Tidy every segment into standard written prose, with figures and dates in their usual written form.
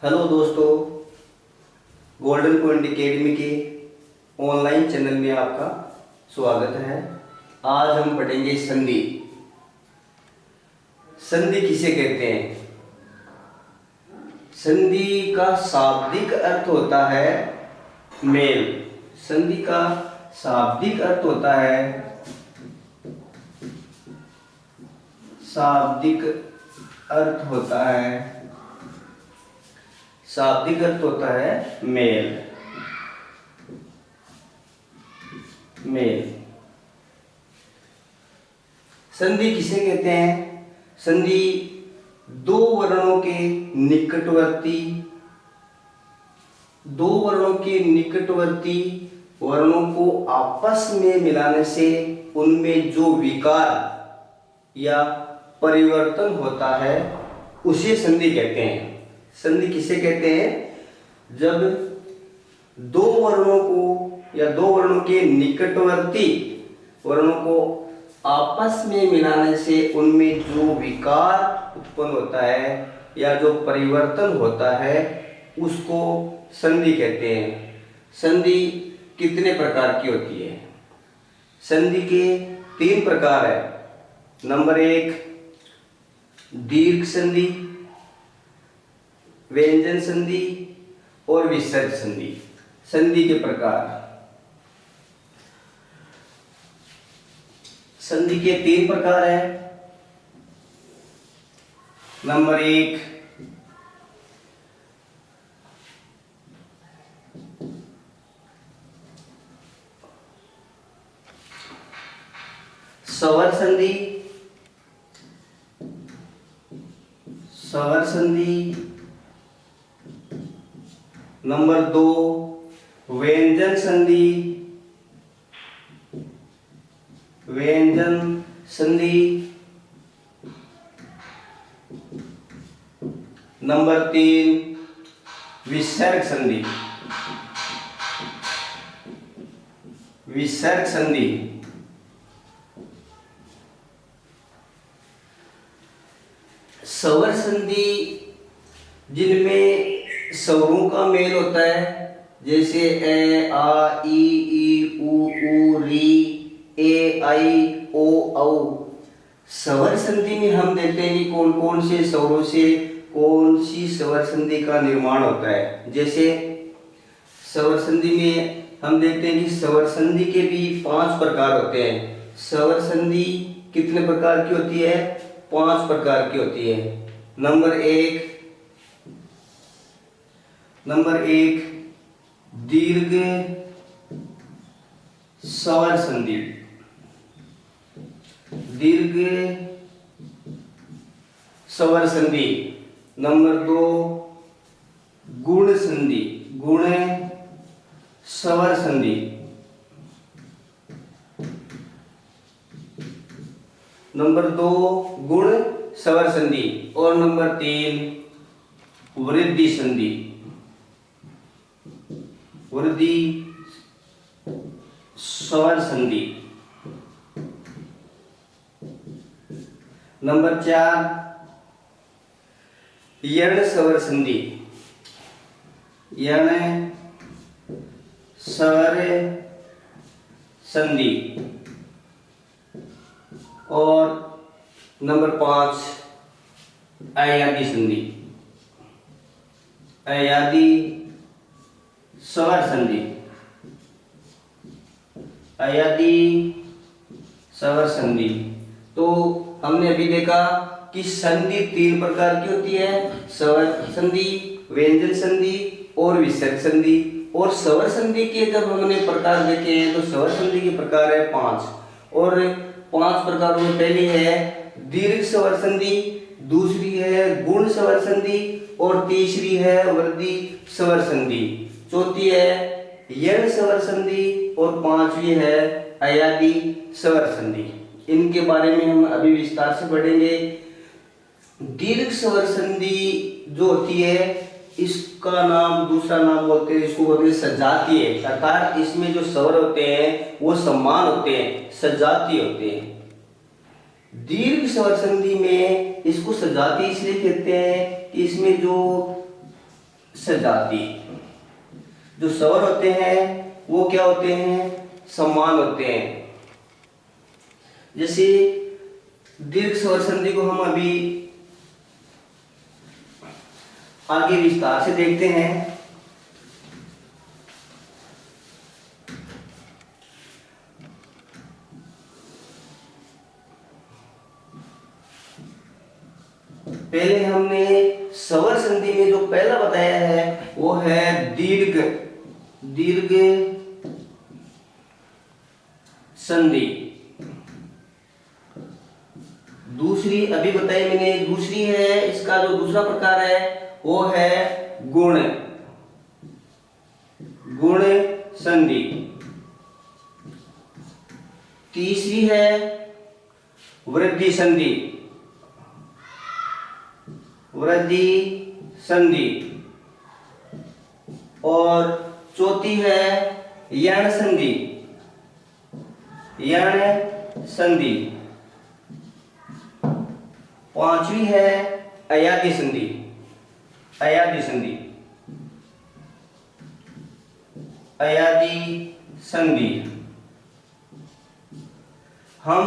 Hello दोस्तों, golden point academy के online channel में आपका स्वागत है। आज हम पढ़ेंगे संधि। संधि किसे कहते हैं? संधि का शाब्दिक अर्थ होता है मेल। संधि का शाब्दिक अर्थ होता है शाब्दिक अर्थ होता है शाब्दिक अर्थ होता है मेल। मेल। संधि किसे कहते हैं? संधि दो वर्णों के निकटवर्ती वर्णों को आपस में मिलाने से उनमें जो विकार या परिवर्तन होता है उसे संधि कहते हैं। संधि किसे कहते हैं? जब दो वर्णों को या दो वर्णों के निकटवर्ती वर्णों को आपस में मिलाने से उनमें जो विकार उत्पन्न होता है या जो परिवर्तन होता है उसको संधि कहते हैं। संधि कितने प्रकार की होती है? संधि के 3 प्रकार है। नंबर 1 दीर्घ संधि, व्यंजन संधि और विसर्ग संधि। संधि के प्रकार। संधि के 3 प्रकार है। नंबर 1 स्वर संधि, नंबर 2 व्यंजन संधि, नंबर 3 विसर्ग संधि। स्वर संधि जिनमें स्वरों का मेल होता है, जैसे ए आ ई ऊ री ए आई ओ औ। स्वर संधि में हम देखते हैं कि कौन कौन से स्वरों से कौन सी स्वर संधि का निर्माण होता है। जैसे स्वर संधि में हम देखते हैं कि स्वर संधि के भी 5 प्रकार होते हैं। स्वर संधि कितने प्रकार की होती है? 5 प्रकार की होती है। नंबर 1 दीर्घ स्वर संधि। नंबर 2 गुण संधि, स्वर संधि। नंबर 2 गुण स्वर संधि। और नंबर 3 वृद्धि संधि, स्वर संधि। नंबर 4 यण स्वर संधि, और नंबर 5 अयादी संधि, स्वर संधि। तो हमने अभी देखा कि संधि 3 प्रकार की होती है। स्वर संधि, व्यंजन संधि और विसर्ग संधि। और स्वर संधि के जब हमने प्रकार देखे हैं तो स्वर संधि के प्रकार है 5। और 5 प्रकारों में पहली है दीर्घ स्वर संधि, दूसरी है गुण स्वर संधि और तीसरी है वृद्धि स्वर संधि, चौथी है यण स्वर संधि और 5वीं है अयादी स्वर संधि। इनके बारे में हम अभी विस्तार से पढ़ेंगे। दीर्घ स्वर संधि जो होती है इसका नाम दूसरा नाम बोलते हैं, इसको बोलते हैं सजातीय। अर्थात इसमें जो स्वर होते हैं वो समान होते हैं, सजातीय होते हैं। दीर्घ स्वर संधि में इसको सजातीय इसलिए कहते हैं कि इसमें जो सजाती। जो स्वर होते हैं वो क्या होते हैं, समान होते हैं। जैसे दीर्घ स्वर संधि को हम अभी आगे विस्तार से देखते हैं। पहले हमने स्वर संधि में जो पहला बताया है वो है दीर्घ संधि। दूसरी अभी बताई मैंने, दूसरी है, इसका जो दूसरा प्रकार है वो है गुण संधि। तीसरी है वृद्धि संधि। और चौथी है यण संधि। पांचवी है अयादि संधि। हम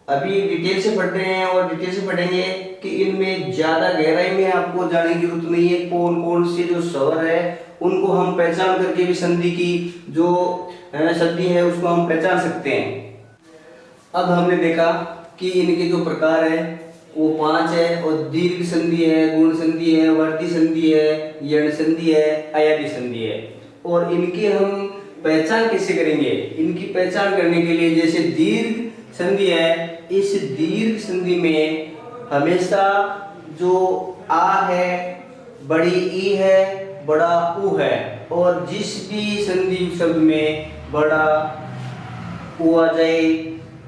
अभी डिटेल से पढ़ रहे हैं और डिटेल से पढ़ेंगे कि इनमें ज्यादा गहराई में आपको जाने की जरूरत नहीं है। कौन कौन से जो स्वर है उनको हम पहचान करके भी संधि की जो संधि है उसको हम पहचान सकते हैं। अब हमने देखा कि इनके जो प्रकार है वो 5 है, और दीर्घ संधि है, गुण संधि है, वृद्धि संधि है, यण संधि है, अयादि संधि है। और इनकी हम पहचान कैसे करेंगे, इनकी पहचान करने के लिए जैसे दीर्घ संधि है, इस दीर्घ संधि में हमेशा जो आ है, बड़ी ई है, बड़ा उ है, और जिस भी संधि शब्द में बड़ा उ आ जाए,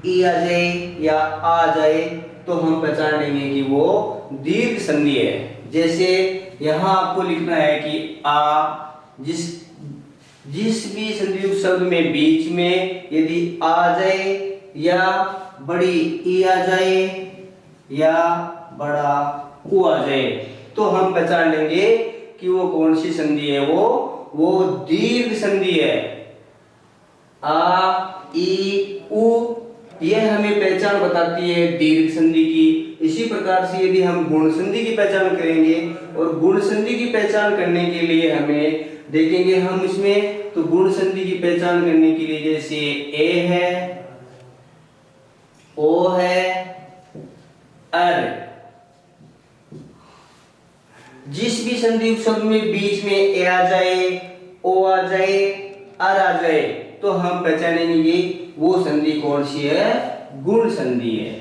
ई आ जाए या आ जाए तो हम पहचान लेंगे कि वो दीर्घ संधि है। जैसे यहाँ आपको लिखना है कि आ, जिस भी संधि शब्द में बीच में यदि आ जाए या बड़ी ई आ जाए या बड़ा उ आ जाए तो हम पहचान लेंगे कि वो कौन सी संधि है, वो दीर्घ संधि है। आ, ई, उ, यह हमें पहचान बताती है दीर्घ संधि की। इसी प्रकार से यदि हम गुण संधि की पहचान करेंगे, और गुण संधि की पहचान करने के लिए हमें देखेंगे हम इसमें, तो गुण संधि की पहचान करने के लिए जैसे ए है, ओ है, अर, जिस भी संधि शब्द में बीच में ए आ जाए, ओ आ जाए, अर आ जाए तो हम पहचानेंगे वो संधि कौन सी है, गुण संधि है।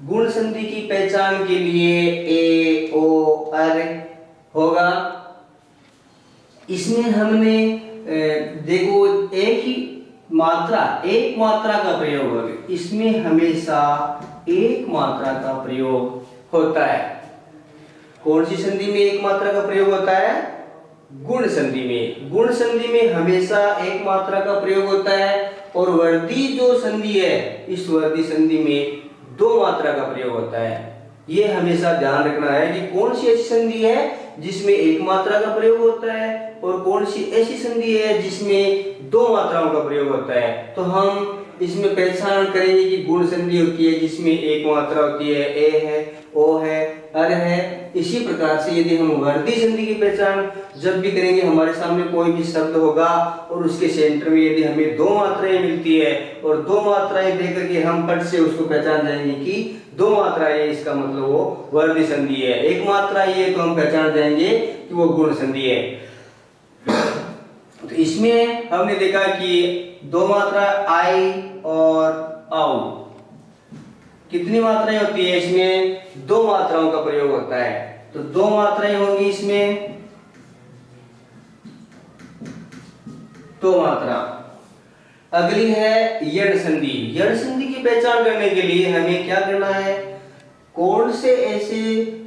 गुण संधि की पहचान के लिए ए, ओ, अर होगा। इसमें हमने देखो एक मात्रा का प्रयोग होगा, इसमें हमेशा एक मात्रा का प्रयोग होता है। कौन सी संधि में एक मात्रा का प्रयोग होता है, गुण संधि में। गुण संधि में हमेशा एक मात्रा का प्रयोग होता है, और वर्धी जो संधि है, इस वर्धी संधि में 2 मात्रा का प्रयोग होता है। ये हमेशा ध्यान रखना है कि कौन सी ऐसी संधि है जिसमें एक मात्रा का प्रयोग होता है, और कौन सी ऐसी संधि है जिसमें 2 मात्राओं का प्रयोग होता है। तो हम इसमें पहचान करेंगे कि गुण संधि होती है जिसमें एक मात्रा होती है, ए है, ओ है, अर है। इसी प्रकार से यदि हम वर्धी संधि की पहचान जब भी करेंगे, हमारे सामने कोई भी शब्द होगा और उसके सेंटर में यदि हमें 2 मात्राएं मिलती है, और 2 मात्राएं देकर के हम पट से उसको पहचान जाएंगे कि 2 मात्राएं, इसका मतलब वो वर्धी संधि है। एक मात्रा ये तो हम पहचान जाएंगे कि वो गुण संधि है। तो इसमें हमने देखा कि 2 मात्रा आई और आउ। कितनी मात्राएं होती है इसमें, 2 मात्राओं का प्रयोग होता है। तो 2 मात्राएं होंगी इसमें, 2 मात्रा। अगली है यण संधि। यण संधि की पहचान करने के लिए हमें क्या करना है, कौन से ऐसे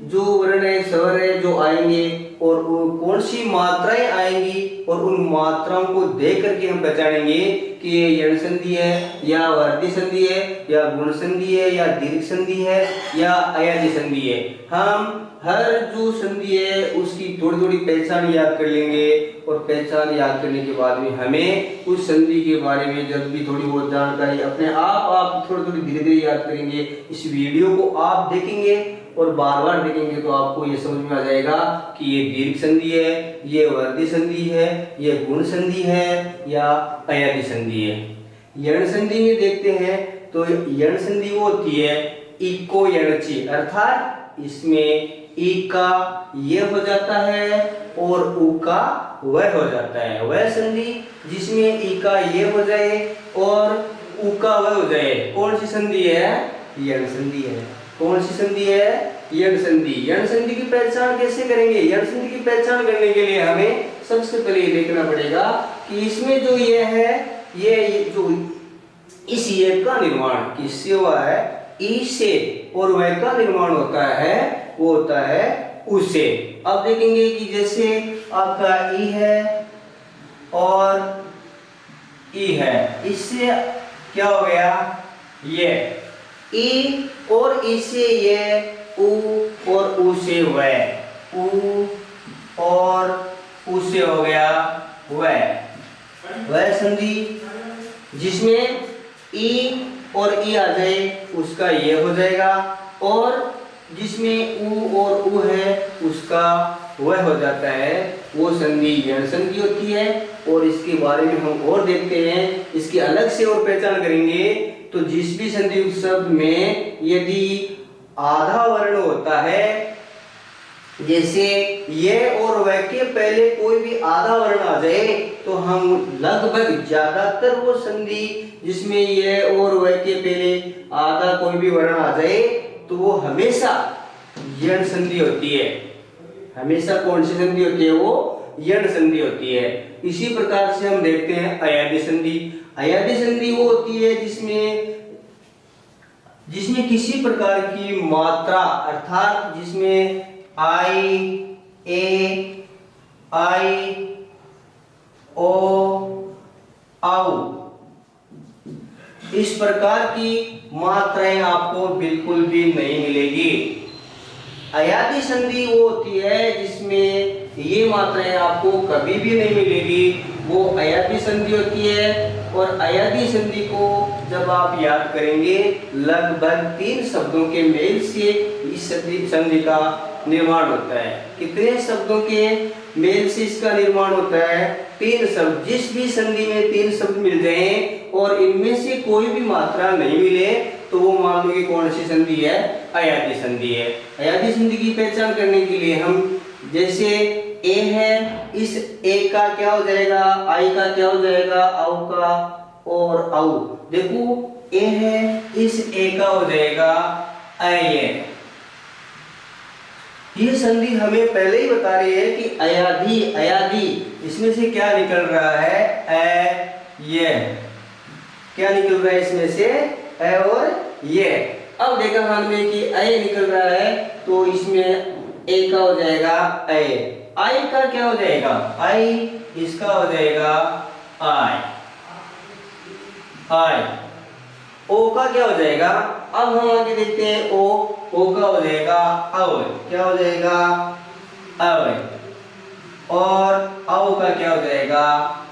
जो वर्ण है, स्वर है जो आएंगे और वो कौन सी मात्राएं आएंगी और उन मात्राओं को देख करके हम पहचानेंगे कि ये यण संधि है या वर्धी संधि है या गुण संधि है या दीर्घ संधि है या अयादी संधि है। हम हर जो संधि है उसकी थोड़ी थोड़ी पहचान याद कर लेंगे और पहचान याद करने के बाद में हमें उस संधि के बारे में जब भी थोड़ी बहुत जानकारी अपने आप थोड़ी थोड़ी धीरे धीरे याद करेंगे। इस वीडियो को आप देखेंगे और बार बार देखेंगे तो आपको ये समझ में आ जाएगा कि ये दीर्घ संधि है, ये वर्धी संधि है, ये गुण संधि है या अयादी संधि है। यण संधि में देखते हैं तो यण संधि वो होती है इको यणची, अर्थात इसमें ई का ये हो जाता है और उ का वह हो जाता है। वह संधि जिसमें ई का ये हो जाए और उ का वह हो जाए, कौन सी संधि है? यण संधि है। कौन सी संधि है? यण संधि। यण संधि की पहचान कैसे करेंगे? यण संधि की पहचान करने के लिए हमें सबसे पहले ये देखना पड़ेगा कि इसमें जो ये है, ये जो इस ये का निर्माण किससे हुआ है? ई से, और वह का निर्माण होता है वो होता है उसे। अब देखेंगे कि जैसे आपका ई है और ई है, इससे क्या हो गया? ये ई और ई से ये, उ और उ से वह, उ और उ से हो गया वह संधि जिसमें ई और ई आ जाए उसका ये हो जाएगा, और जिसमें उ और उ है उसका वह हो जाता है, वो संधि यण संधि होती है। और इसके बारे में हम और देखते हैं, इसकी अलग से और पहचान करेंगे। तो जिस भी संधि शब्द में यदि आधा वर्ण होता है, जैसे ये और वह के पहले कोई भी आधा वर्ण आ जाए, तो हम लगभग ज्यादातर वो संधि जिसमें ये और वह के पहले आधा कोई भी वर्ण आ जाए तो वो हमेशा यण संधि होती है। हमेशा कौन सी संधि होती है? वो यण संधि होती है। इसी प्रकार से हम देखते हैं अयादी संधि। अयादी संधि वो होती है जिसमें किसी प्रकार की मात्रा, अर्थात जिसमें आई, ए, आई, ओ, आउ इस प्रकार की मात्राएं आपको बिल्कुल भी नहीं मिलेगी। अयादी संधि वो होती है जिसमें ये मात्राएं आपको कभी भी नहीं मिलेगी, वो अयादी संधि होती है। और अयादी संधि को जब आप याद करेंगे, लगभग 3 शब्दों के मेल से इस संधि का निर्माण होता है। कितने शब्दों के मेल से इसका निर्माण होता है? 3 शब्द। जिस भी संधि में 3 शब्द मिल जाएं और इनमें से कोई भी मात्रा नहीं मिले तो वो मान लो कि कौन सी संधि है? अयादी संधि है। अयादी संधि की पहचान करने के लिए हम, जैसे ए है, इस ए का क्या हो जाएगा? आई का क्या हो जाएगा? औ का और औ। देखो ए है, इस ए का हो जाएगा अय। ये संधि हमें पहले ही बता रही है कि अयादी अयादी, इसमें से क्या निकल रहा है? अ ये। क्या निकल रहा है इसमें से? अ और ये। अब देखा हमने कि अय निकल रहा है तो इसमें ए का हो जाएगा अय। आई का क्या हो जाएगा? आई, इसका हो जाएगा आई, आई। ओ का क्या हो जाएगा? अब हम आगे देखते हैं ओ का हो जाएगा अव। क्या हो जाएगा? अव। और औ का क्या हो जाएगा?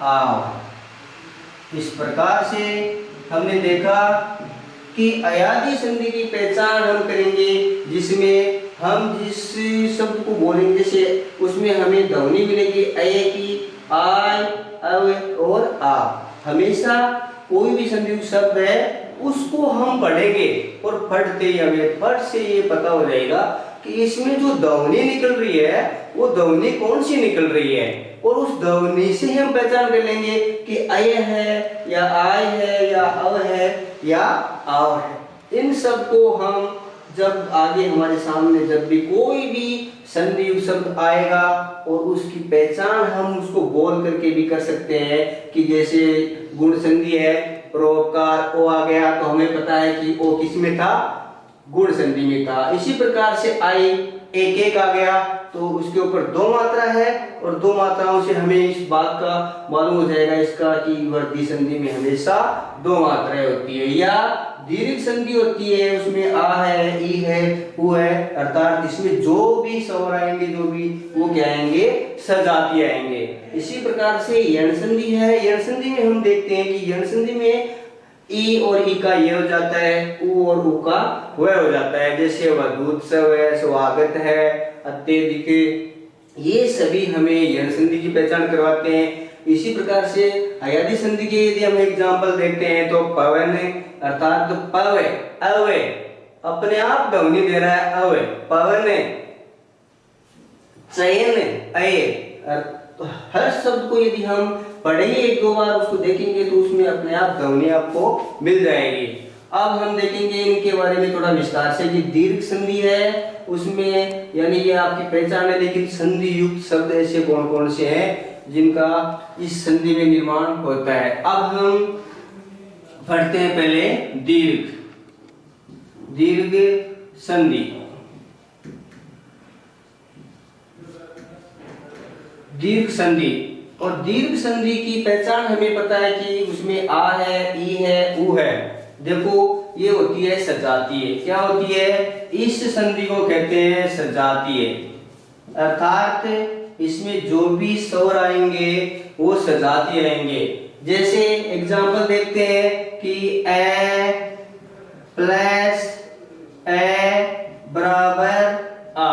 आव। इस प्रकार से हमने देखा कि अयादी संधि की पहचान हम करेंगे जिसमें हम जिस शब्द को बोलेंगे, जैसे उसमें हमें ध्वनि मिलेगी अय की, आय, अव और आ। हमेशा कोई भी संधि शब्द है उसको हम पढ़ेंगे और पढ़ते ही हमें फट से ये पता हो जाएगा कि इसमें जो ध्वनि निकल रही है वो ध्वनि कौन सी निकल रही है, और उस ध्वनि से हम पहचान कर लेंगे कि अय है या आय है या अव है या आव है। इन सब को हम जब आगे हमारे सामने जब भी कोई भी संधि शब्द आएगा और उसकी पहचान हम उसको बोल करके भी कर सकते हैं कि जैसे गुण संधि है, परोपकार ओ आ गया तो हमें पता है कि ओ किस में था? गुण संधि में था। इसी प्रकार से आई एक एक आ गया तो उसके ऊपर दो मात्रा है, और दो मात्राओं से हमें इस बात का मालूम हो जाएगा इसका कि वर्ती संधि में हमेशा दो मात्राएं होती है, या दीर्घ संधि होती है उसमें आ है, ई है, उ है, अर्थात इसमें जो भी स्वर आएंगे, जो भी वो क्या आएंगे, सजातीय आएंगे। इसी प्रकार से यण संधि है। यण संधि में हम देखते हैं कि यण संधि में ई और ई का ये हो जाता है, उ और उ का वह हो जाता है, जैसे वधूत्सव है, स्वागत है, अत्यधिक, ये सभी हमें यण संधि की पहचान करवाते हैं। इसी प्रकार से अयादी संधि के यदि हम एग्जांपल देखते हैं तो पवन अर्थात पव अव अपने आप ध्वनि दे रहा है, अव पवन, चयन अय, तो हर शब्द को यदि हम पढ़ेंगे एक दो बार उसको देखेंगे तो उसमें अपने आप ध्वनि आपको मिल जाएगी। अब हम देखेंगे इनके बारे में थोड़ा विस्तार से कि दीर्घ संधि है उसमें, यानी ये आपकी पहचान है, लेकिन संधि युक्त शब्द ऐसे कौन कौन से हैं जिनका इस संधि में निर्माण होता है। अब हम पढ़ते हैं पहले दीर्घ संधि। दीर्घ संधि, और दीर्घ संधि की पहचान हमें पता है कि उसमें आ है, ई है, उ है। देखो ये होती है सजातीय। क्या होती है? इस संधि को कहते हैं सजातीय, अर्थात इसमें जो भी स्वर आएंगे वो सजातीय आएंगे। जैसे एग्जांपल देखते हैं कि ए प्लस ए बराबर आ,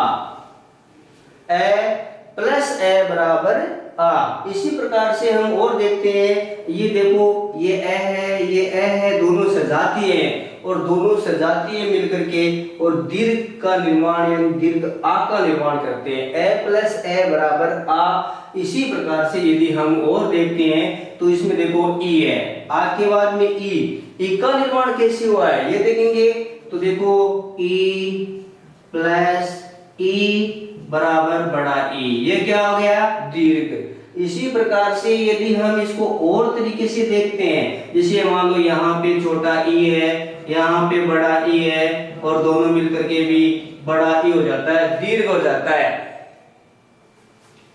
ए प्लस ए बराबर आ। इसी प्रकार से हम और देखते हैं, ये देखो ये ए है, ये ए है, दोनों सजातीय हैं, और दोनों सजातीय मिलकर के और दीर्घ का निर्माण यानी दीर्घ आ का निर्माण करते हैं, ए प्लस ए बराबर आ। इसी प्रकार से यदि हम और देखते हैं तो इसमें देखो ई है, आ के बाद में ई का निर्माण कैसे हुआ है ये देखेंगे तो देखो ई प्लस ई बराबर बड़ा ई, ये क्या हो गया? दीर्घ। इसी प्रकार से यदि हम इसको और तरीके से देखते हैं, जैसे मान लो यहाँ पे छोटा ई है, यहाँ पे बड़ा ई है, और दोनों मिलकर के भी बड़ा ई हो जाता है, दीर्घ हो जाता है।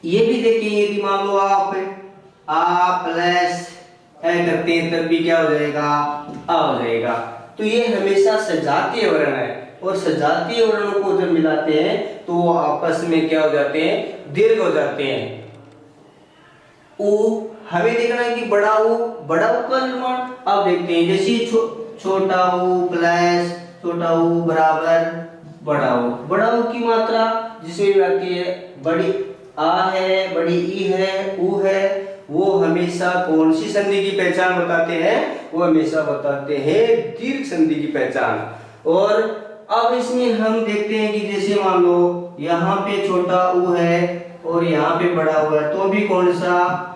ये भी देखिए यदि मान लो आप आ प्लस ए करते हैं तब भी क्या हो जाएगा? आ हो जाएगा। तो ये हमेशा सजातीय वर्ण है, और सजातीय वर्णों को जब मिलाते हैं तो वो आपस में क्या हो जाते हैं? दीर्घ हो जाते हैं। उ हमें देखना है कि बड़ा उ का निर्माण अब देखते हैं, जैसे छोटा उ प्लस छोटा उ बराबर बड़ा उ की मात्रा जिसमें भी आती है बड़ी आ है, बड़ी ई है, उ है, वो हमेशा कौन सी संधि की पहचान बताते हैं? वो हमेशा बताते हैं दीर्घ संधि की पहचान। और अब इसमें हम देखते हैं कि जैसे मान लो यहाँ पे छोटा उ है और यहाँ पे बड़ा उ है, तो भी कौन सा?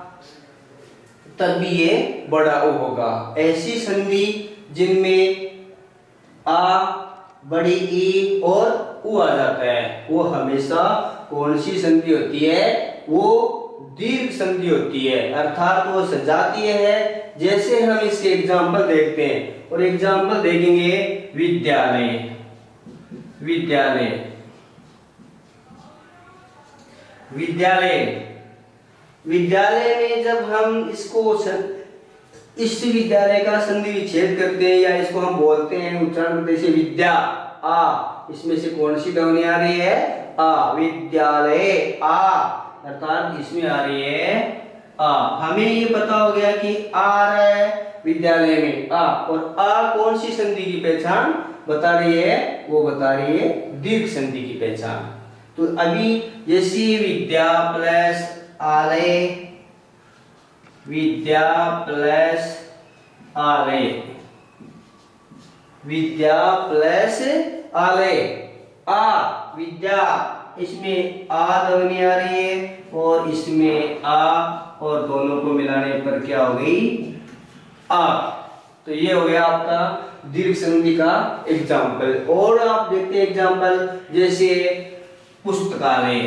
तब भी ये बड़ा उ होगा। ऐसी संधि जिनमें आ, बड़ी ई और उ आ जाता है वो हमेशा कौन सी संधि होती है? वो दीर्घ संधि होती है, अर्थात वो सजातीय है। जैसे हम इसके एग्जाम्पल देखते हैं, और एग्जाम्पल देखेंगे विद्यालय में जब हम इसको इस विद्यालय का संधि विच्छेद करते हैं या इसको हम बोलते हैं उच्चारण करते हैं विद्या आ, इसमें से कौन सी ध्वनि आ रही है? आ। विद्यालय आ, अर्थात इसमें आ रही है आ। हमें ये पता हो गया कि आ रहा है विद्यालय में आ, और आ कौन सी संधि की पहचान बता रही है? वो बता रही है दीर्घ संधि की पहचान। तो अभी जैसे विद्या प्लस आलय, विद्या प्लस आलय, विद्या प्लस आलय, आ विद्या, इसमें आ ध्वनि आ रही है और इसमें आ, और दोनों को मिलाने पर क्या हो गई? आ। तो ये हो गया आपका दीर्घ संधि का एग्जाम्पल। और आप देखते हैं एग्जाम्पल जैसे पुस्तकालय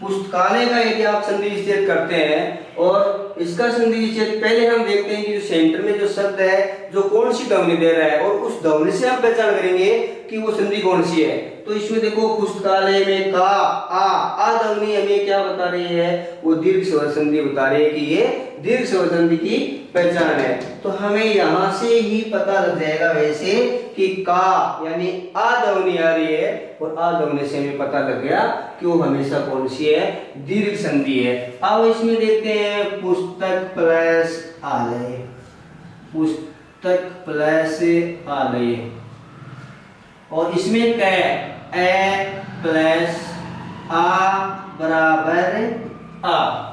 पुस्तकालय का यदि आप संधि विच्छेद करते हैं और इसका संधि विच्छेद पहले हम देखते हैं कि जो सेंटर में जो शब्द है जो कौन सी ध्वनि दे रहा है और उस ध्वनि से हम पहचान करेंगे कि वो संधि कौन सी है। तो इसमें देखो पुस्तकालय में का आ ध्वनि हमें क्या बता रही है, वो दीर्घ स्वर संधि बता रही है कि ये दीर्घ स्वर संधि की पहचान है। तो हमें यहाँ से ही पता लग जाएगा वैसे कि का यानी आ ध्वनि आ रही है और आ ध्वनि से हमें पता लग गया कि वो हमेशा कौन सी है, दीर्घ संधि है। अब इसमें देखते हैं पुस्तक प्लस आलय, पुस्तक प्लस आलय और इसमें कै ए प्लस आ बराबर आ।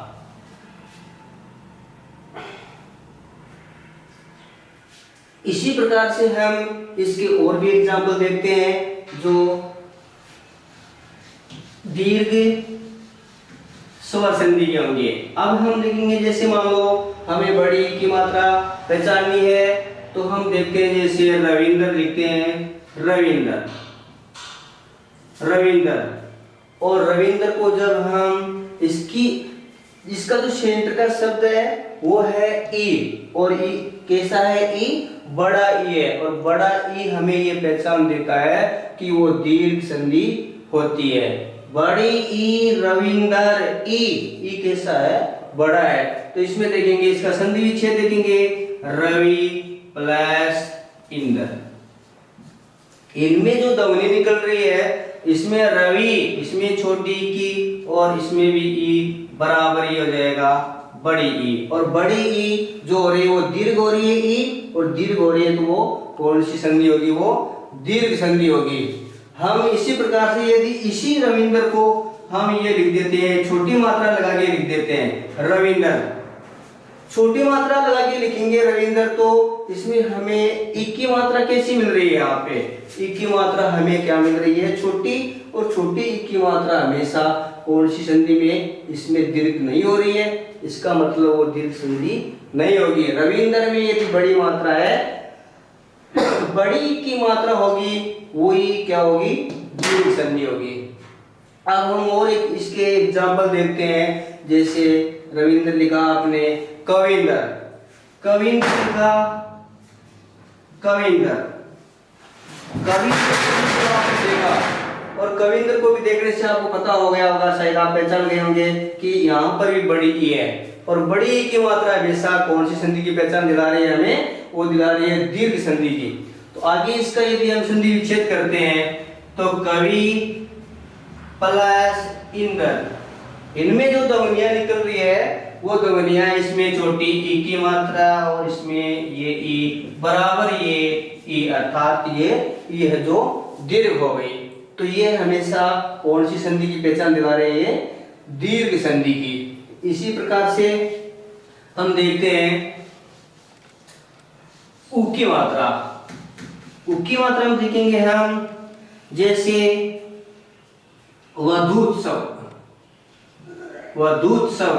इसी प्रकार से हम इसके और भी एग्जाम्पल देखते हैं जो दीर्घ स्वर संधि के होंगे। अब हम देखेंगे जैसे मान लो हमें बड़ी की मात्रा पहचाननी है तो हम देखते हैं जैसे रविंद्र लिखते हैं, रविंद्र रविंद्र और रविंद्र को जब हम इसका जो सेंटर का शब्द है वो है ई और ई कैसा है, ई बड़ा ई है और बड़ा ई हमें ये पहचान देता है कि वो दीर्घ संधि होती है। बड़ी ई रविंदर ई कैसा है, बड़ा है। तो इसमें देखेंगे इसका संधि विच्छेद देखेंगे रवि प्लस इंदर, इनमें जो ध्वनि निकल रही है इसमें रवि, इसमें छोटी की और इसमें भी ई बराबर ही हो जाएगा बड़ी ई और बड़ी ई जो हो रही है वो दीर्घ हो रही है ई और दीर्घ हो रही है तो वो कौन सी संधि होगी, वो दीर्घ संधि होगी। हम इसी प्रकार से यदि इसी रविंद्र को हम ये लिख देते हैं, छोटी मात्रा लगा के लिख देते हैं रविंद्र, छोटी मात्रा लगा के लिखेंगे रविंद्र तो इसमें हमें ई की मात्रा कैसी मिल रही है, यहाँ पे ई की मात्रा हमें क्या मिल रही है, छोटी, और छोटी ई की मात्रा हमेशा कौन सी संधि में, इसमें दीर्घ नहीं हो रही है, इसका मतलब वो दीर्घ संधि नहीं होगी। रविंद्र में यदि बड़ी मात्रा है, बड़ी की मात्रा होगी वही क्या होगी, दीर्घ संधि होगी। अब हम और एक इसके एग्जाम्पल देखते हैं, जैसे रविंद्र लिखा आपने कविंद्र, कविंद्र लिखा कविंद्र, कविंद्र को आपने देखा और कविंद्र को भी देखने से आपको पता हो गया होगा, शायद आप पहचान गए होंगे कि यहाँ पर भी बड़ी ई है और बड़ी ई की मात्रा हमेशा कौन सी संधि की पहचान दिला रही है हमें, वो दिला रही है दीर्घ संधि की। तो आगे इसका यदि हम संधि विच्छेद करते हैं तो कवि प्लस इंद्र, इनमें जो ध्वनियां निकल रही है वो ध्वनियां इसमें छोटी ई की मात्रा और इसमें ये ई बराबर ये ई, अर्थात ये ई है जो दीर्घ हो गई। तो ये हमेशा कौन सी संधि की पहचान दिला रहे हैं, दीर्घ संधि की। इसी प्रकार से हम देखते हैं उ की मात्रा, उ की मात्रा हम देखेंगे हम जैसे वधूत्सव, वधूत्सव,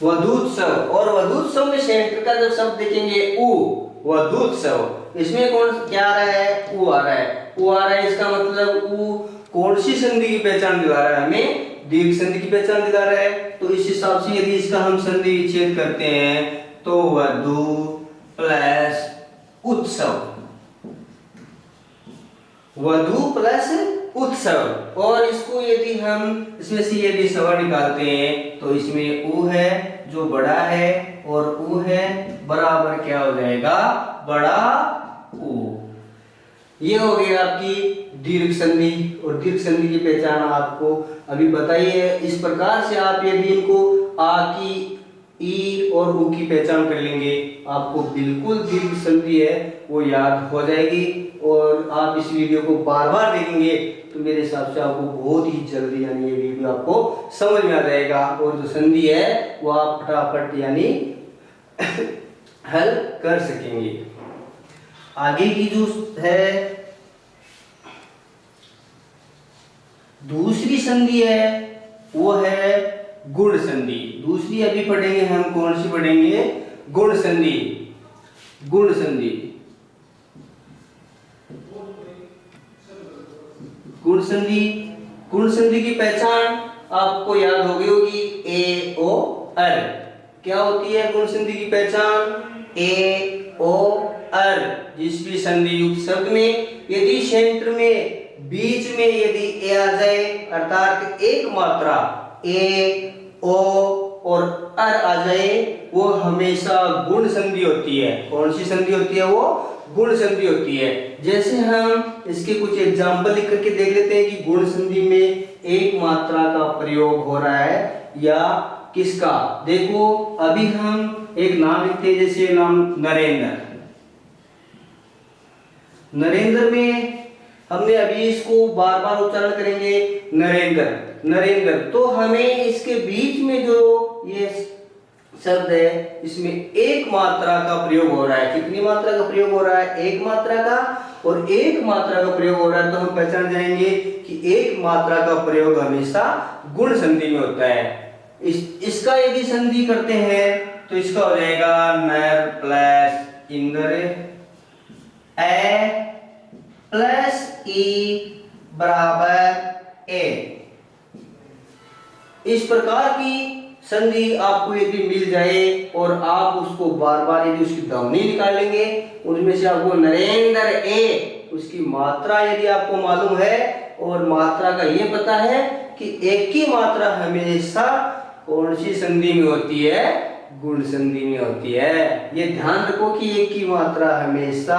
वधूत्सव और वधूत्सव में सेंटर का जब शब्द देखेंगे उ, वधूत्सव, इसमें कौन क्या आ रहा है, उ आ रहा है, उ आ रहा है, इसका मतलब उ कौन सी संधि की पहचान दिला रहा है हमें, दीर्घ संधि की पहचान दिला रहा है। तो इस हिसाब से यदि इसका हम संधि विच्छेद करते हैं तो वधू प्लस उत्सव, वधू प्लस उत्सव, और इसको यदि हम इसमें से यदि स्वर निकालते हैं तो इसमें उ है जो बड़ा है और उ है बराबर क्या हो जाएगा, बड़ा उ। ये हो गई आपकी दीर्घ संधि और दीर्घ संधि की पहचान आपको अभी बताई है। इस प्रकार से आप यदि इनको आ की, ई और उ की पहचान कर लेंगे आपको बिल्कुल दीर्घ संधि है वो याद हो जाएगी और आप इस वीडियो को बार बार देखेंगे तो मेरे हिसाब से आपको बहुत ही जल्दी यानी ये वीडियो आपको समझ में आ जाएगा और जो संधि है वो आप फटाफट यानी हल कर सकेंगे। आगे की जो है दूसरी संधि है वो है गुण संधि। दूसरी अभी पढ़ेंगे हम, कौन सी पढ़ेंगे, गुण संधि। गुण संधि, गुण संधि गुण संधि की पहचान आपको याद हो गई होगी, ए ओ अर। क्या होती है गुण संधि की पहचान? ए ओ अर। जिस भी संधि युक्त शब्द में यदि सेंटर में बीच में यदि ए आ जाए अर्थात एक मात्रा ए ओ और अर आ जाए, वो हमेशा गुण संधि होती है। कौन सी संधि होती है? वो गुण संधि होती है। जैसे हम इसके कुछ एग्जाम्पल लिख करके देख लेते हैं कि गुण संधि में एक मात्रा का प्रयोग हो रहा है या किसका। देखो अभी हम एक नाम लिखते हैं, जैसे नाम नरेंद्र। नरेंद्र में हमने अभी इसको बार बार उच्चारण करेंगे, नरेंद्र नरेंद्र। तो हमें इसके बीच में जो ये शब्द है इसमें एक मात्रा का प्रयोग हो रहा है। कितनी मात्रा का प्रयोग हो रहा है? एक मात्रा का। और एक मात्रा का प्रयोग हो रहा है तो हम पहचान जाएंगे कि एक मात्रा का प्रयोग हमेशा गुण संधि में होता है। इसका यदि संधि करते हैं तो इसका हो जाएगा नर प्लस इंद्र, ए प्लस ई बराबर ए। इस प्रकार की संधि आपको यदि मिल जाए और आप उसको बार बार यदि उसकी ध्वनि निकाल लेंगे, उनमें से आपको नरेंद्र ए उसकी मात्रा यदि आपको मालूम है और मात्रा का ये पता है कि एक की मात्रा हमेशा कौन सी संधि में होती है? गुण संधि में होती है। ये ध्यान रखो कि एक की मात्रा हमेशा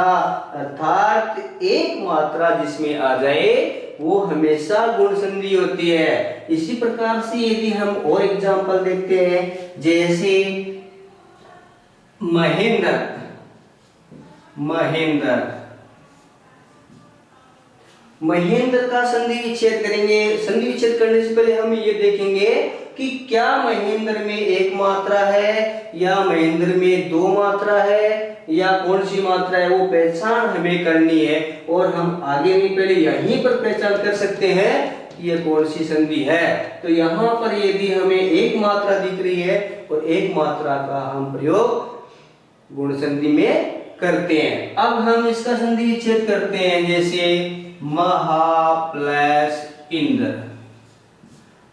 अर्थात एक मात्रा जिसमें आ जाए वो हमेशा गुण संधि होती है। इसी प्रकार से यदि हम और एग्जांपल देखते हैं, जैसे महेंद्र महेंद्र महेंद्र का संधि विच्छेद करेंगे। संधि विच्छेद करने से पहले हम ये देखेंगे कि क्या महेंद्र में एक मात्रा है या महेंद्र में दो मात्रा है या कौन सी मात्रा है, वो पहचान हमें करनी है। और हम आगे नहीं पहले यहीं पर पहचान कर सकते हैं कि ये कौन सी संधि है। तो यहाँ पर यदि हमें एक मात्रा दिख रही है और एक मात्रा का हम प्रयोग गुण संधि में करते हैं। अब हम इसका संधि विच्छेद करते हैं, जैसे महा प्लस इंद्र,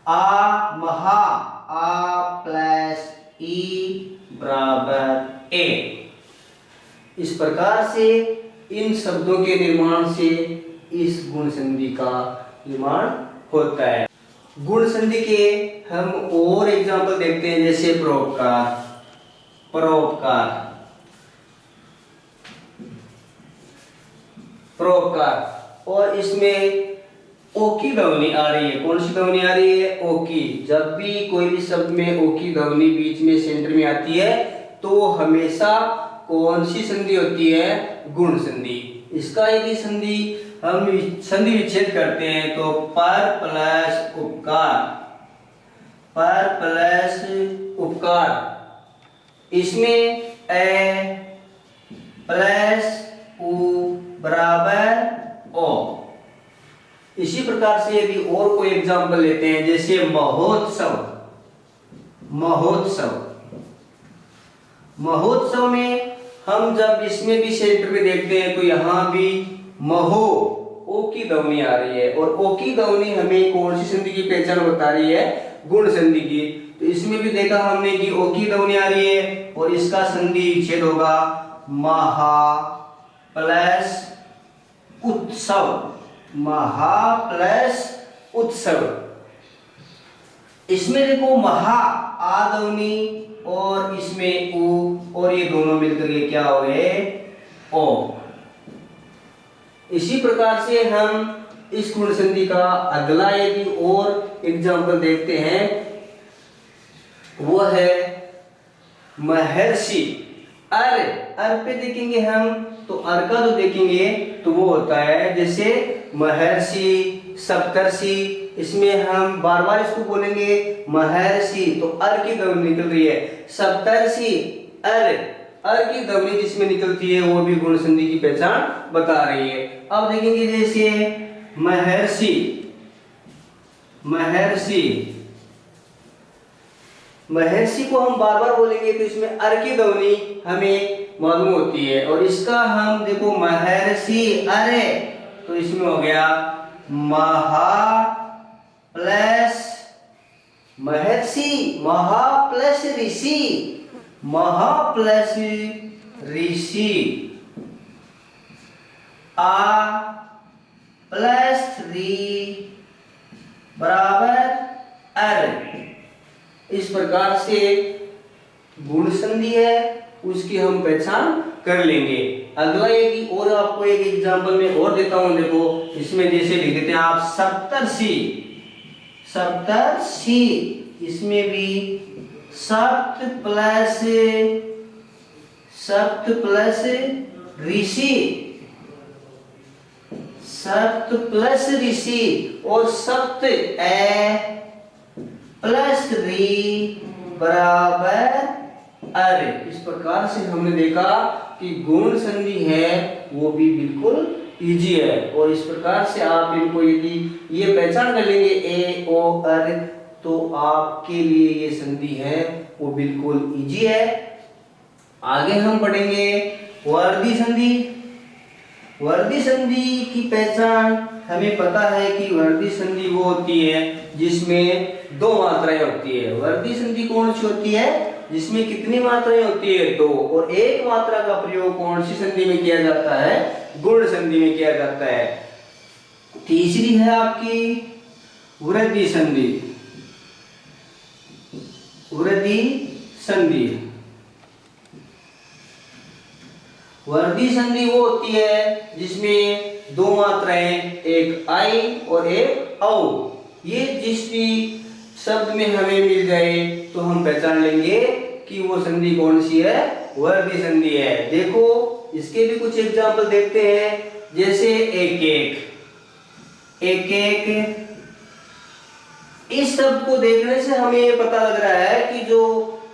आ महा, आ प्लस ई बराबर ए। इस प्रकार से इन शब्दों के निर्माण से इस गुण संधि का निर्माण होता है। गुण संधि के हम और एग्जांपल देखते हैं, जैसे परोपकार परोपकार परोपकार। और इसमें ओ की ध्वनि आ रही है। कौन सी ध्वनि आ रही है? ओ की। जब भी कोई भी शब्द में ओ की ध्वनि बीच में सेंटर में आती है तो हमेशा कौन सी संधि होती है? गुण संधि। इसका यदि संधि हम संधि विच्छेद करते हैं तो पर प्लस उपकार, पर प्लस उपकार। इसमें ए प्लस उ बराबर ओ। इसी प्रकार से यदि और कोई एग्जांपल लेते हैं, जैसे महोत्सव महोत्सव महोत्सव में हम जब इसमें भी सेंटर में देखते हैं तो यहाँ भी महो ओ की ध्वनि आ रही है और ओ की ध्वनि हमें कौन सी संधि की पहचान बता रही है? गुण संधि की। तो इसमें भी देखा हमने कि ओ की ध्वनि आ रही है और इसका संधि विच्छेद होगा महा प्लस उत्सव, महा प्लस उत्सव। इसमें देखो महा आ ध्वनि और इसमें उ और ये दोनों मिलकर के क्या हो गए? ओ। इसी प्रकार से हम इस गुण संधि का अगला यदि और एग्जांपल देखते हैं, वो है महर्षि। अर पे देखेंगे हम तो अर का जो देखेंगे तो वो होता है जैसे महर्षि सप्तर्षि। इसमें हम बार बार इसको बोलेंगे महर्षि तो अर की ध्वनि निकल रही है। सप्तर्षि अर की ध्वनि जिसमें निकलती है वो भी गुण संधि की पहचान बता रही है। अब देखेंगे जैसे महर्षि महर्षि महर्षि को हम बार बार बोलेंगे तो इसमें अर की ध्वनि हमें मालूम होती है। और इसका हम देखो महर्षि अरे तो इसमें हो गया महा प्लस महर्षि, महा प्लस ऋषि, महा प्लस ऋषि, आ प्लस री बराबर अर। इस प्रकार से गुण संधि है उसकी हम पहचान कर लेंगे। अगला एक और आपको एक एग्जांपल में और देता हूं। देखो इसमें जैसे लिख देते हैं आप सप्तर्षि, सप्तर्षि, इसमें भी सप्त प्लस ऋषि, सप्त प्लस ऋषि और सप्त ए प्लस री बराबर अर। इस प्रकार से हमने देखा कि गुण संधि है वो भी बिल्कुल इजी है। और इस प्रकार से आप इनको यदि ये पहचान कर लेंगे ए ओ अर, तो आपके लिए ये संधि है वो बिल्कुल इजी है। आगे हम पढ़ेंगे वर्दी संधि। वर्दी संधि की पहचान हमें पता है कि वर्दी संधि वो होती है जिसमें दो मात्राएं होती है। वर्दी संधि कौन सी होती है जिसमें कितनी मात्राएं होती है? दो। और एक मात्रा का प्रयोग कौन सी संधि में किया जाता है? गुण संधि में किया जाता है। तीसरी है आपकी वृद्धि संधि। वृद्धि संधि, वर्दी संधि वो होती है जिसमें दो मात्राएं, एक आई और एक औ। ये जिस भी शब्द में हमें मिल जाए तो हम पहचान लेंगे कि वो संधि कौन सी है, वर्दी संधि है। देखो इसके भी कुछ एग्जाम्पल देखते हैं। जैसे एक एक, एक एक, इस शब्द को देखने से हमें ये पता लग रहा है कि जो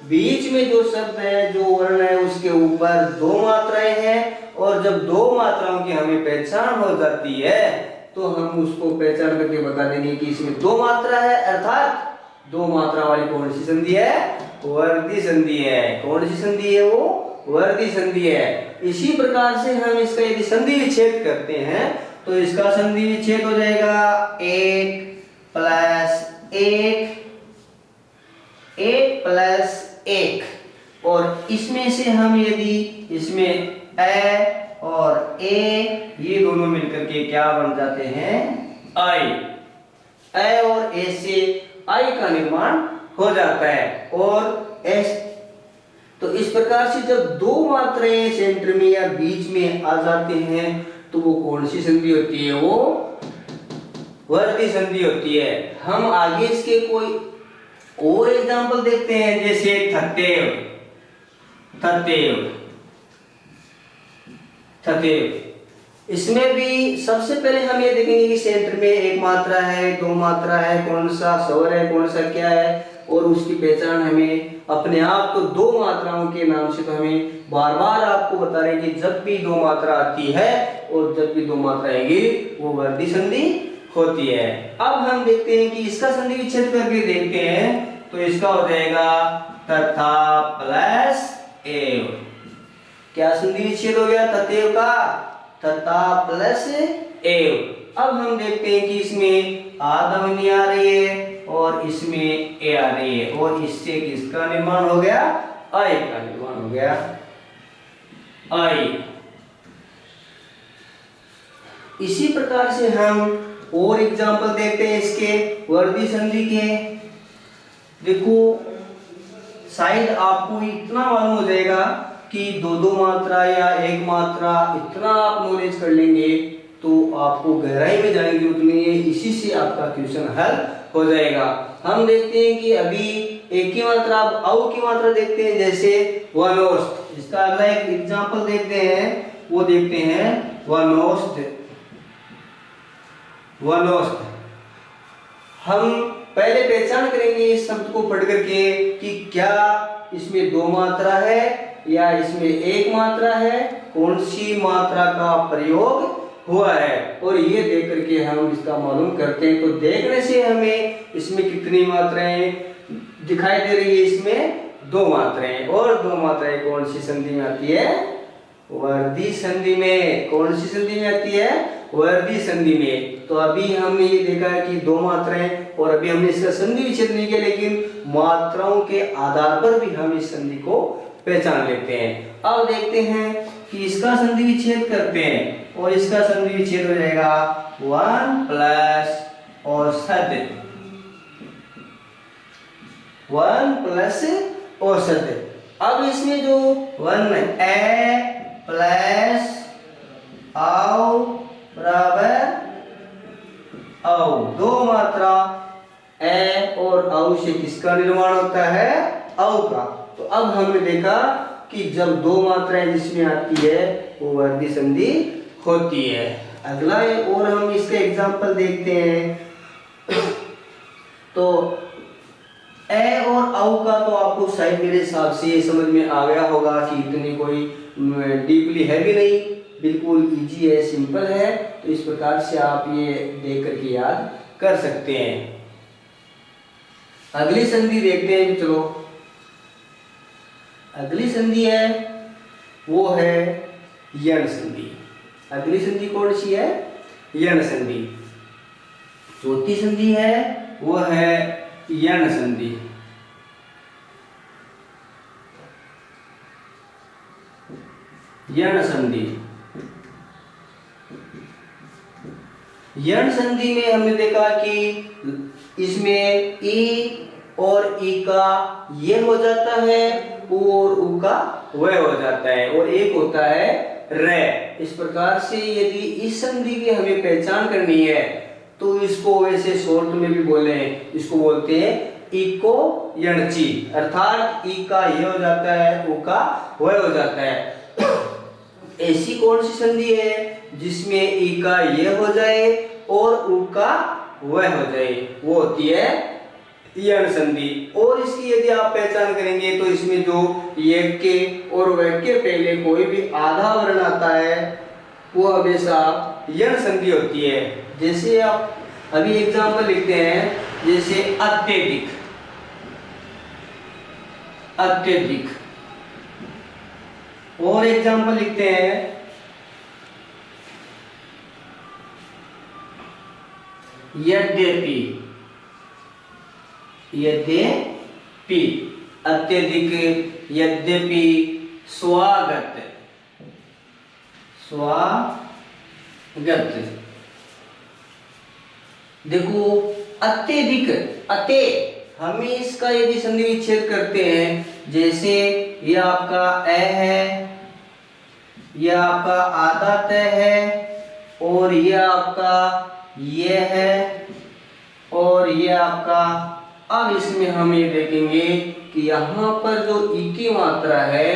बीच में जो शब्द है, जो वर्ण है, उसके ऊपर दो मात्राएं हैं। और जब दो मात्राओं की हमें पहचान हो जाती है तो हम उसको पहचान करके बता देंगे कि इसमें दो मात्रा है, अर्थात दो मात्रा वाली कौन सी संधि है? वर्दी संधि है। कौन सी संधि है वो? वर्दी संधि है। इसी प्रकार से हम इसका यदि संधि विच्छेद करते हैं तो इसका संधि विच्छेद हो जाएगा एक प्लस एक, एक प्लस एक। और इसमें से हम यदि इसमें ए और ए ये दोनों मिलकर के क्या बन जाते हैं? आई। ए और ए से आई का निर्माण हो जाता है। और एस, तो इस प्रकार से जब दो मात्राएं सेंटर में या बीच में आ जाते हैं तो वो कौन सी संधि होती है? वो वर्दी संधि होती है। हम आगे इसके कोई और एग्जांपल देखते हैं। जैसे थतेव, थतेव, थतेव, इसमें भी सबसे पहले हम ये देखेंगे कि सेंटर में एक मात्रा है, दो मात्रा है, कौन सा स्वर है, कौन सा क्या है। और उसकी पहचान हमें अपने आप तो दो मात्राओं के नाम से तो हमें बार बार आपको बता रहे हैं कि जब भी दो मात्रा आती है और जब भी दो मात्रा आएगी वो वर्दी संधि होती है। अब हम देखते हैं कि इसका संधि विच्छेद करके देखते हैं तो इसका हो जाएगा तथा प्लस एव। क्या संधि विच्छेद हो गया? तथैव का, तथा प्लस एव। अब हम देखते हैं कि इसमें आदमनी आ रही है और इसमें ए आ रही है और इससे किसका निर्माण हो गया? आई का निर्माण हो गया। आई। इसी प्रकार से हम और एग्जांपल देखते हैं इसके वर्दी संधि के। देखो शायद आपको इतना मालूम हो जाएगा कि दो दो मात्रा या एक मात्रा, इतना आप नॉलेज कर लेंगे तो आपको गहराई में जाने की जरूरत नहीं है। इसी से आपका क्वेश्चन हल हो जाएगा। हम देखते हैं कि अभी एक की मात्रा, अब औ की मात्रा देखते हैं। जैसे वनोस्त, इसका अगला एक एग्जांपल देखते हैं, वो देखते हैं वनोस्त। वनोस्त हम पहले पहचान करेंगे इस शब्द को पढ़ करके कि क्या इसमें दो मात्रा है या इसमें एक मात्रा है, कौन सी मात्रा का प्रयोग हुआ है। और ये देख करके हम इसका मालूम करते हैं। तो देखने से हमें इसमें कितनी मात्राएं दिखाई दे रही है? इसमें दो मात्राएं। और दो मात्राएं कौन सी संधि में आती है? वर्दी संधि में। कौन सी संधि में आती है? वर्दी संधि में। तो अभी हमने ये देखा है कि दो मात्राएं, और अभी हमने इसका संधि विच्छेद नहीं किया, लेकिन मात्राओं के आधार पर भी हम इस संधि को पहचान लेते हैं। अब देखते हैं कि इसका संधि विच्छेद करते हैं, और इसका संधि विच्छेद हो जाएगा 1 प्लस औसत, 1 प्लस औसत। अब इसमें जो 1 ए प्लस औ बराबर औ, दो मात्रा ए और औ से किसका निर्माण होता है? औ का। तो अब हमने देखा कि जब दो मात्राएं जिसमें आती है वो वर्दी संधि होती है। अगला है, और हम इसका एग्जांपल देखते हैं। तो ए और औ का तो आपको शायद मेरे हिसाब से समझ में आ गया होगा कि इतनी कोई डीपली है भी नहीं, बिल्कुल इजी है, सिंपल है। तो इस प्रकार से आप ये देख करके याद कर सकते हैं। अगली संधि देखते हैं। चलो अगली संधि है वो है यण संधि। अगली संधि कौन सी है? यण संधि। चौथी संधि है वो है यण संधि। यण संधि, यण संधि में हमने देखा कि इसमें ई और ई का ये हो जाता है, उ और उ का वह हो जाता है, और एक होता है रे। इस प्रकार से यदि इस संधि की हमें पहचान करनी है तो इसको वैसे शॉर्ट में भी बोले, इसको बोलते हैं इको यणची, अर्थात ई का ये हो जाता है, उ का वह हो जाता है। ऐसी कौन सी संधि है जिसमें ई का ये हो जाए और उ का वह हो जाए? वो होती है यण संधि। और इसकी यदि आप पहचान करेंगे तो इसमें जो ये के और वह के पहले कोई भी आधा वर्ण आता है वो हमेशा यण संधि होती है। जैसे आप अभी एग्जांपल लिखते हैं, जैसे अत्यधिक, अत्यधिक। और एग्जांपल लिखते हैं यद्यपि, यद्यपि, अत्यधिक, यद्यपि, स्वागत, स्वागत। देखो अत्यधिक, अते, हमें इसका यदि संधि विच्छेद करते हैं, जैसे ये आपका ए है, ये आपका आधा त है, और ये आपका ये है, और ये आपका। अब इसमें हम ये देखेंगे कि यहाँ पर जो ई की मात्रा है,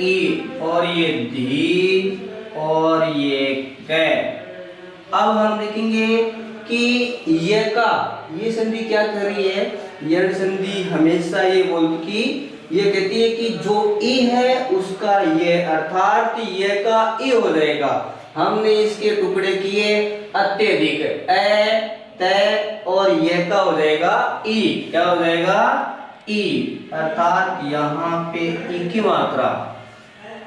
ई, और ये धी, और ये कै। अब हम देखेंगे कि ये का ये संधि क्या कर रही है? यण संधि हमेशा ये बोलती कि ये कहती है कि जो ई है उसका ये, अर्थात ये का ई हो जाएगा। हमने इसके टुकड़े किए अत्यधिक, ए, ते, और ये का हो जाएगा ई। क्या हो जाएगा? ई, अर्थात यहाँ पे ई की मात्रा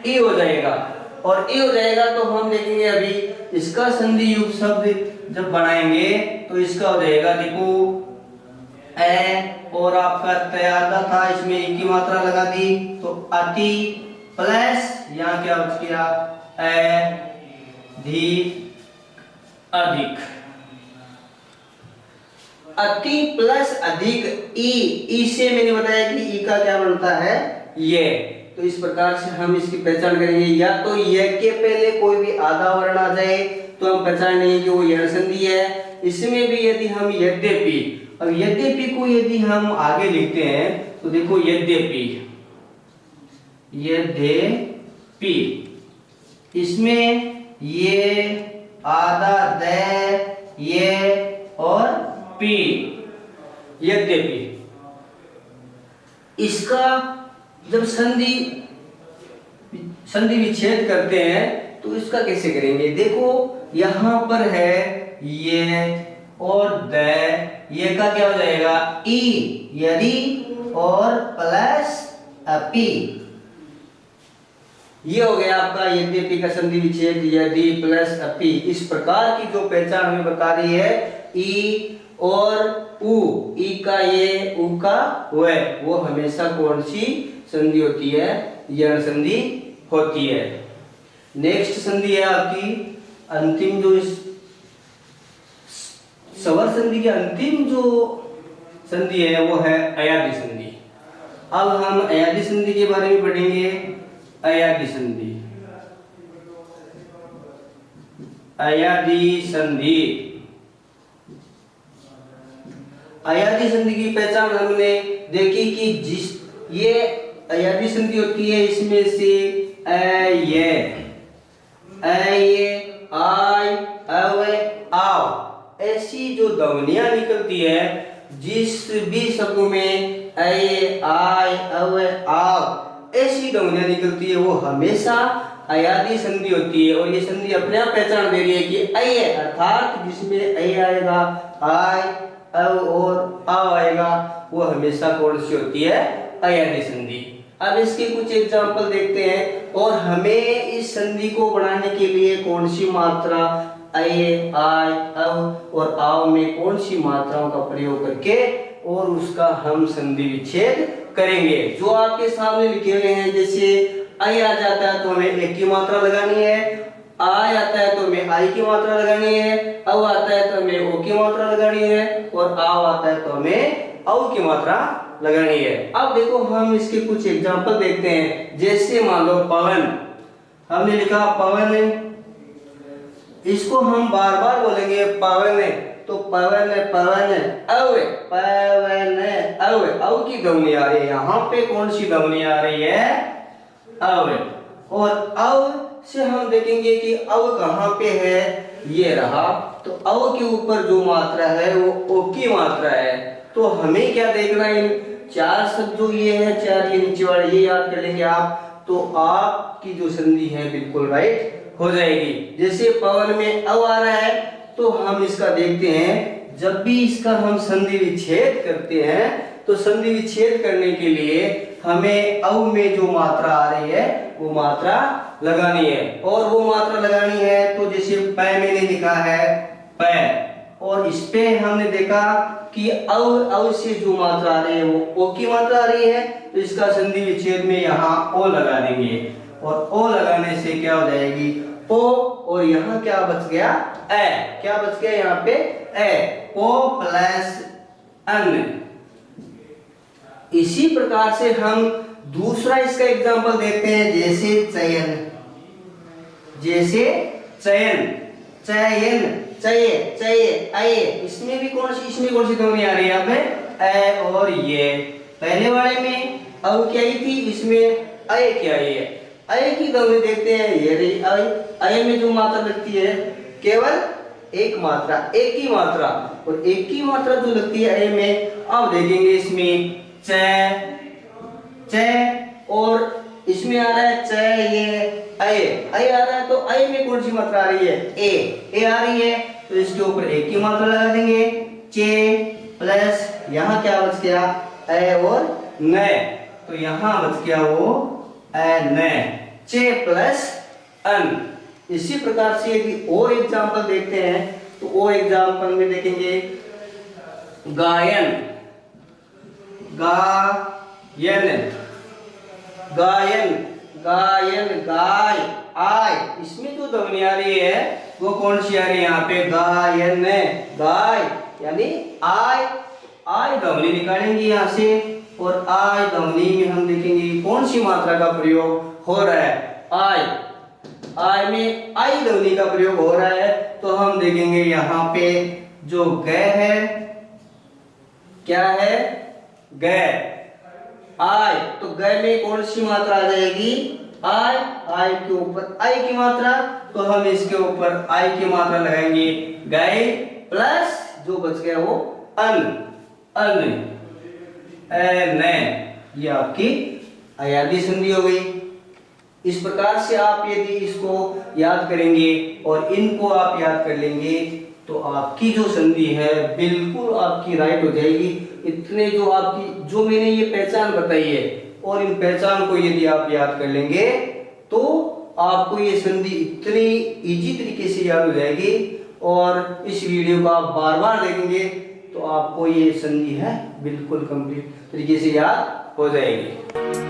ई हो जाएगा। और ई हो जाएगा तो हम देखेंगे अभी इसका संधि युक्त शब्द जब बनाएंगे तो इसका हो जाएगा, देखो ए और आपका तयादा था, इसमें ई की मात्रा लगा दी तो अति प्लस यहाँ क्या बच गया? ए धी अधिक। अति प्लस अधिक ई, ई से मैंने बताया कि ई का क्या बनता है? ये। तो इस प्रकार से हम इसकी पहचान करेंगे, या तो ये के पहले कोई भी आधा वर्ण आ जाए तो हम पहचान लेंगे कि वो यण संधि है। इसमें भी यदि हम यद्यपि, अब यद्यपि को यदि हम आगे लिखते हैं तो देखो यद्यपि, यद्यपि, इसमें ये आधा द, ये और पी, यद्यपि। इसका जब संधि विच्छेद करते हैं तो इसका कैसे करेंगे? देखो यहां पर है ये और द, ये का क्या हो जाएगा? ई, यदि, और प्लस अपी, ये हो गया आपका यद्यपि का संधि विच्छेद, यदि प्लस अपि। इस प्रकार की जो पहचान हमें बता रही है ई और उ, ई का ये, उ का वह, वो हमेशा कौन सी संधि होती है? यण संधि होती है। नेक्स्ट संधि है आपकी अंतिम, जो इस स्वर संधि की अंतिम जो संधि है वो है अयादी संधि। अब हम अयादी संधि के बारे में पढ़ेंगे। अयादी संधि, अयादी संधि, अयादी संधि की पहचान हमने देखी कि जिस ये अयादी संधि होती है, इसमें से ये आय, अव, आव ऐसी जो ध्वनियां निकलती है, जिस भी शब्दों में आय, अव, आव ऐसी ध्वनियां निकलती है, वो हमेशा अयादी संधि होती है। और ये संधि अपने आप पहचान दे रही है कि अय अर्थात जिसमें अय आएगा, आय, अव और आव आएगा, वो हमेशा कौन सी होती है? अयादी संधि। अब इसके कुछ एग्जाम्पल देखते हैं, और हमें इस संधि को बनाने के लिए कौन सी मात्रा अय, आय, अव और आव में कौन सी मात्राओं का प्रयोग करके और उसका हम संधि विच्छेद करेंगे। जो आपके सामने लिखे हुए हैं, जैसे अय आ जाता है तो हमें एक की मात्रा लगानी है, आय आता है तो हमें आई की मात्रा लगानी है, अव आता है तो हमें ओ की मात्रा लगानी है, और आव आता है तो हमें औ की मात्रा लगानी है। अब देखो हम इसके कुछ एग्जांपल देखते हैं। जैसे मान लो पवन, हमने लिखा पवन, इसको हम बार बार बोलेंगे पवन, तो पवन, पवन, अव, पवन, अव की ध्वनि आ रही है। यहाँ पे कौन सी ध्वनि आ रही है? अव। और अव से हम देखेंगे कि अव कहाँ पे है, ये रहा। तो अव के ऊपर जो मात्रा है वो ओ की मात्रा है। तो हमें क्या देखना है, इन चार शब्द जो ये है, चार ये नीचे वाले, ये याद कर लेंगे आप, तो आपकी जो संधि है बिल्कुल राइट हो जाएगी। जैसे पवन में अव आ रहा है, तो हम इसका देखते हैं, जब भी इसका हम संधि विच्छेद करते हैं, तो संधि विच्छेद करने के लिए हमें अव में जो मात्रा आ रही है वो मात्रा लगानी है। और वो मात्रा लगानी है तो जैसे पै मैंने लिखा है पै, और इस पे हमने देखा कि अव से जो मात्रा आ रही है वो ओ की मात्रा आ रही है, तो इसका संधि विच्छेद में यहाँ ओ लगा देंगे। और ओ लगाने से क्या हो जाएगी? ओ, और यहाँ क्या बच गया? ए। क्या बच गया यहाँ पे? ए। ओ प्लस अन। इसी प्रकार से हम दूसरा इसका एग्जांपल देखते हैं। जैसे चयन, जैसे चयन, चयन, चय, चय, अय, इसमें कौन सी ध्वनि आ रही है यहाँ पे? ए और ये। पहले वाले में अव क्या आई थी, इसमें अय क्या आई है? अय की ध्वनि देखते हैं, ये रही अय। अय में जो मात्रा लगती है केवल एक मात्रा, एक ही मात्रा, और एक ही मात्रा जो लगती है अय में। अब देखेंगे इसमें च, च, और इसमें आ रहा है च, ये अय, अय आ रहा है, तो अय में कौन सी मात्रा आ रही है? ए आ रही है, तो इसके ऊपर एक की मात्रा लगा देंगे। चे प्लस यहाँ क्या बच गया? अय और न, तो यहाँ बच गया वो न, चे प्लस अन। इसी प्रकार से यदि और एग्जांपल देखते हैं, तो वो एग्जांपल में देखेंगे गायन, गायन, गायन, गायन, गाय, आय, इसमें जो ध्वनि आ रही है वो कौन सी आ रही है यहाँ पे? गायन, गाय, यानी आय, आय ध्वनि निकालेंगे यहाँ से, और आय ध्वनि में हम देखेंगे कौन सी मात्रा का प्रयोग हो रहा है? आय, आय में आई ध्वनि का प्रयोग हो रहा है। तो हम देखेंगे यहाँ पे जो ग है, क्या है? ग, आय, तो ग में कौन सी मात्रा आ जाएगी? आय, आय के ऊपर आई की मात्रा, तो हम इसके ऊपर आई की मात्रा लगाएंगे, गए प्लस जो बच गया वो अन, अन, न, ये आपकी अयादी संधि हो गई। इस प्रकार से आप यदि इसको याद करेंगे और इनको आप याद कर लेंगे, तो आपकी जो संधि है बिल्कुल आपकी राइट हो जाएगी। इतने जो मैंने ये पहचान बताई है, और इन पहचान को यदि आप याद कर लेंगे, तो आपको ये संधि इतनी इजी तरीके से याद हो जाएगी, और इस वीडियो को आप बार बार देखेंगे तो आपको ये संधि है बिल्कुल कंप्लीट तरीके से याद हो जाएगी।